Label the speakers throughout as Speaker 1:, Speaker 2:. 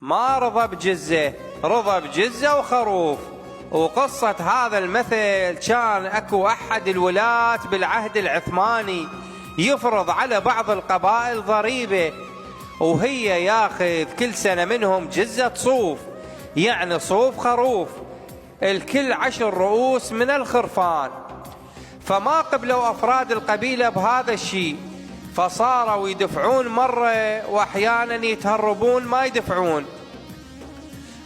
Speaker 1: ما رضى بجزة، رضى بجزة وخروف. وقصة هذا المثل كان اكو احد الولاة بالعهد العثماني يفرض على بعض القبائل ضريبة، وهي ياخذ كل سنة منهم جزة صوف، يعني صوف خروف، الكل 10 رؤوس من الخرفان. فما قبلوا أفراد القبيلة بهذا الشيء، فصاروا يدفعون مرة وأحيانا يتهربون ما يدفعون.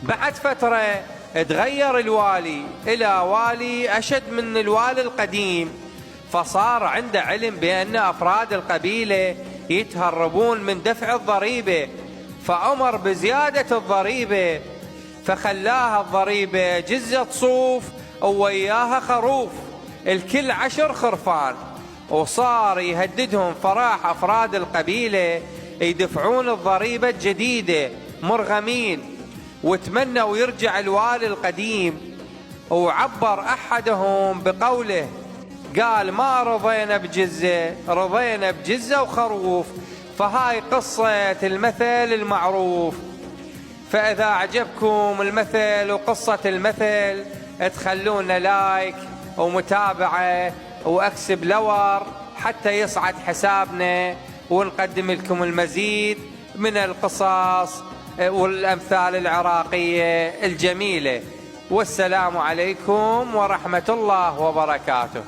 Speaker 1: بعد فترة تغير الوالي إلى والي أشد من الوالي القديم، فصار عنده علم بأن أفراد القبيلة يتهربون من دفع الضريبة، فأمر بزيادة الضريبة، فخلاها الضريبة جزة صوف ووياها خروف، الكل 10 خرفان. وصار يهددهم فراح أفراد القبيلة يدفعون الضريبة الجديدة مرغمين، وتمنوا يرجع الوالي القديم. وعبر أحدهم بقوله، قال: ما رضينا بجزة، رضينا بجزة وخروف. فهاي قصة المثل المعروف. فإذا عجبكم المثل وقصة المثل تخلونا لايك ومتابعة واكسب لور حتى يصعد حسابنا، ونقدم لكم المزيد من القصص والأمثال العراقية الجميلة. والسلام عليكم ورحمة الله وبركاته.